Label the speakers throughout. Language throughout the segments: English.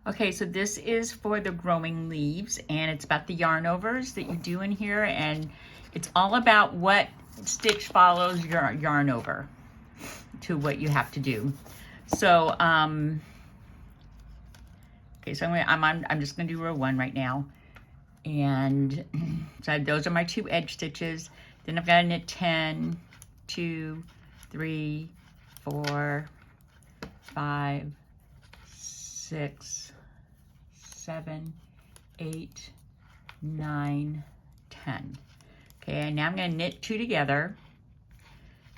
Speaker 1: Okay, so this is for the growing leaves, and it's about the yarn overs that you do in here, and it's all about what stitch follows your yarn over to what you have to do. So, okay, so I'm just gonna do row 1 right now, and so those are my 2 edge stitches. Then I've got to knit 10, 2, 3, 4, 5, 6, 7, 8, 9, 10. Okay, and now I'm going to knit 2 together.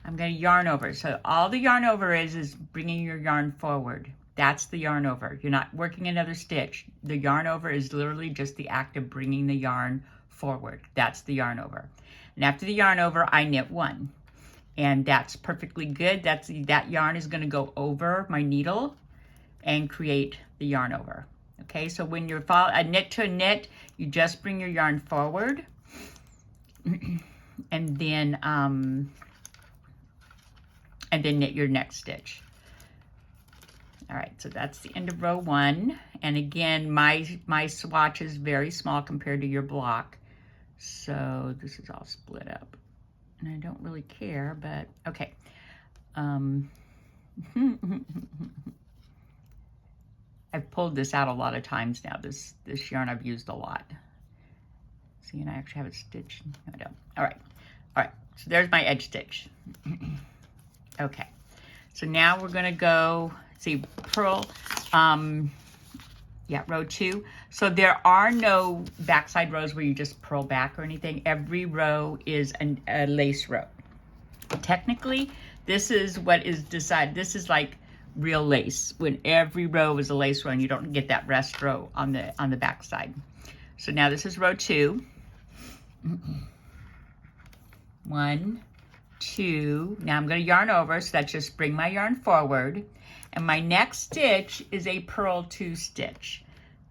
Speaker 1: I'm going to yarn over. So all the yarn over is bringing your yarn forward. That's the yarn over. You're not working another stitch. The yarn over is literally just the act of bringing the yarn forward. That's the yarn over. And after the yarn over, I knit 1. And that's perfectly good. That yarn is going to go over my needle and create the yarn over. Okay, so when you're a knit to a knit, you just bring your yarn forward, and then knit your next stitch. All right, so that's the end of row 1. And again, my swatch is very small compared to your block, so this is all split up, and I don't really care, but okay. I've pulled this out a lot of times now. This yarn I've used a lot. See, and I actually have it stitched. No, I don't. All right. So there's my edge stitch. Okay. So now we're gonna go see purl. Yeah, row 2. So there are no backside rows where you just purl back or anything. Every row is a lace row. Technically, this is what is decided. This is like real lace. When every row is a lace row, and you don't get that rest row on the back side. So now this is row 2. 1, 2. Now I'm going to yarn over, so that's just bring my yarn forward. And my next stitch is a purl 2 stitch.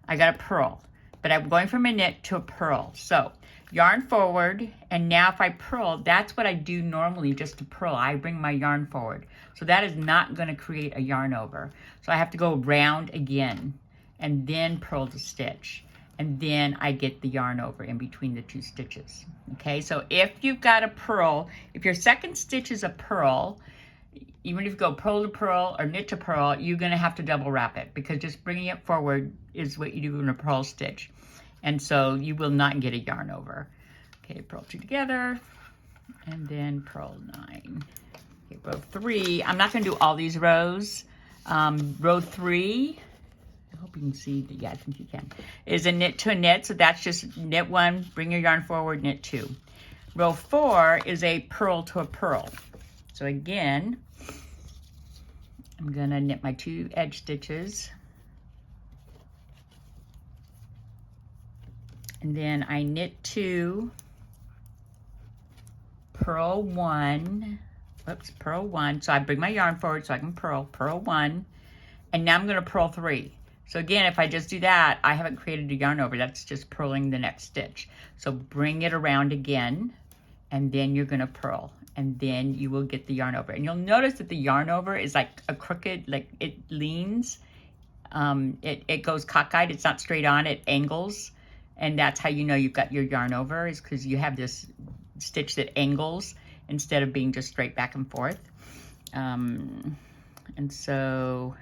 Speaker 1: I got a purl, but I'm going from a knit to a purl. So yarn forward, and now if I purl, that's what I do normally just to purl. I bring my yarn forward. So that is not going to create a yarn over. So I have to go round again and then purl the stitch. And then I get the yarn over in between the 2 stitches. Okay, so if you've got a purl, if your second stitch is a purl, even if you go purl to purl or knit to purl, you're going to have to double wrap it, because just bringing it forward is what you do in a purl stitch. And so you will not get a yarn over. Okay, purl 2 together, and then purl 9. Okay, row 3, I'm not going to do all these rows. Row 3, I hope you can see, yeah, I think you can, is a knit to a knit. So that's just knit 1, bring your yarn forward, knit 2. Row 4 is a purl to a purl. So again, I'm going to knit my 2 edge stitches. And then I knit 2, purl 1, purl 1. So I bring my yarn forward so I can purl 1. And now I'm going to purl 3. So again, if I just do that, I haven't created a yarn over. That's just purling the next stitch. So bring it around again, and then you're going to purl, and then you will get the yarn over. And you'll notice that the yarn over is like a crooked, like it leans. It goes cockeyed. It's not straight on. It angles. And that's how you know you've got your yarn over, is because you have this stitch that angles instead of being just straight back and forth. And so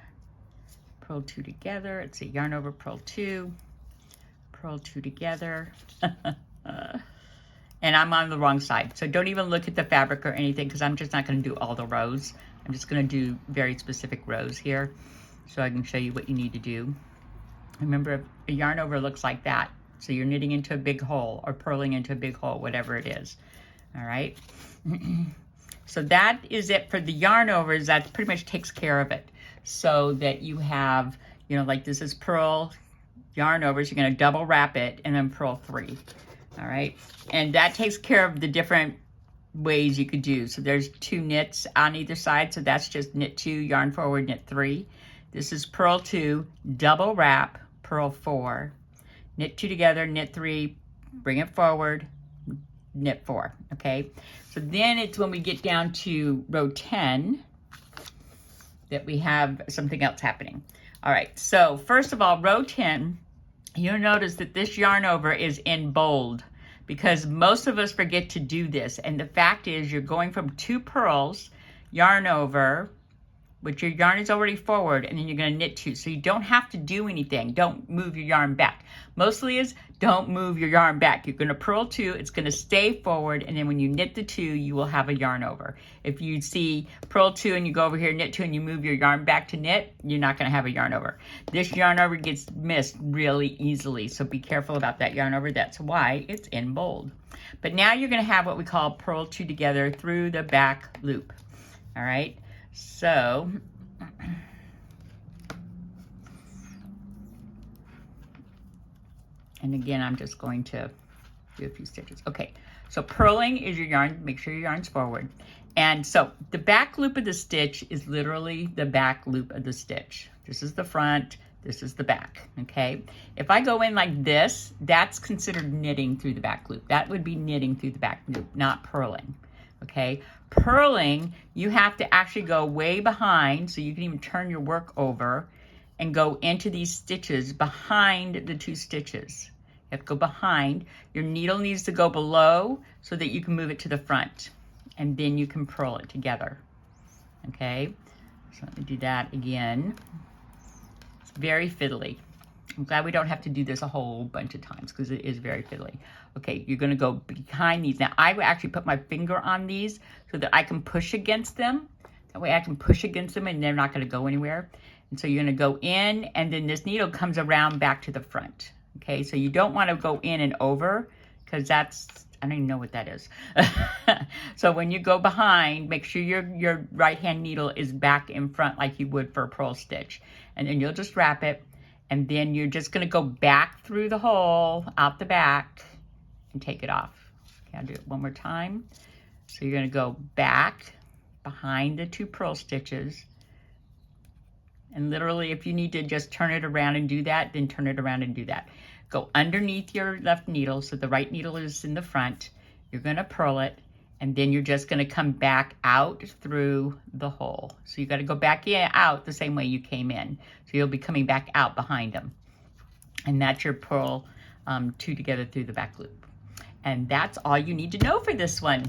Speaker 1: purl 2 together. Let's see, yarn over, purl 2 together. And I'm on the wrong side. So don't even look at the fabric or anything, because I'm just not going to do all the rows. I'm just going to do very specific rows here so I can show you what you need to do. Remember, a yarn over looks like that. So you're knitting into a big hole or purling into a big hole, whatever it is. All right. So that is it for the yarn overs. That pretty much takes care of it. So that you have, you know, like this is purl, yarn overs. You're going to double wrap it and then purl 3. All right. And that takes care of the different ways you could do. So there's 2 knits on either side. So that's just knit 2, yarn forward, knit 3. This is purl 2, double wrap, purl 4, knit 2 together, knit 3, bring it forward, knit 4. Okay. So then it's when we get down to row 10 that we have something else happening. All right, so first of all, row 10, you'll notice that this yarn over is in bold because most of us forget to do this. And the fact is you're going from 2 purls, yarn over, but your yarn is already forward, and then you're going to knit 2. So you don't have to do anything. Don't move your yarn back. Mostly is don't move your yarn back. You're going to purl 2, it's going to stay forward, and then when you knit the 2, you will have a yarn over. If you see purl 2 and you go over here, knit 2, and you move your yarn back to knit, you're not going to have a yarn over. This yarn over gets missed really easily, so be careful about that yarn over. That's why it's in bold. But now you're going to have what we call purl 2 together through the back loop. All right? So, and again, I'm just going to do a few stitches. Okay, so purling is your yarn, make sure your yarn's forward. And so the back loop of the stitch is literally the back loop of the stitch. This is the front, this is the back, okay? If I go in like this, that's considered knitting through the back loop. That would be knitting through the back loop, not purling. Okay, purling, you have to actually go way behind, so you can even turn your work over and go into these stitches behind the 2 stitches. You have to go behind. Your needle needs to go below so that you can move it to the front, and then you can purl it together. Okay, so let me do that again. It's very fiddly. I'm glad we don't have to do this a whole bunch of times because it is very fiddly. Okay, you're going to go behind these. Now, I would actually put my finger on these so that I can push against them. That way I can push against them and they're not going to go anywhere. And so you're going to go in, and then this needle comes around back to the front. Okay, so you don't want to go in and over because that's, I don't even know what that is. So when you go behind, make sure your right-hand needle is back in front like you would for a purl stitch. And then you'll just wrap it. And then you're just going to go back through the hole, out the back, and take it off. Okay, I'll do it one more time. So you're going to go back behind the 2 purl stitches. And literally, if you need to just turn it around and do that, then turn it around and do that. Go underneath your left needle, so the right needle is in the front. You're going to purl it, and then you're just going to come back out through the hole. So you got to go back in, out the same way you came in. So you'll be coming back out behind them. And that's your purl 2 together through the back loop. And that's all you need to know for this one.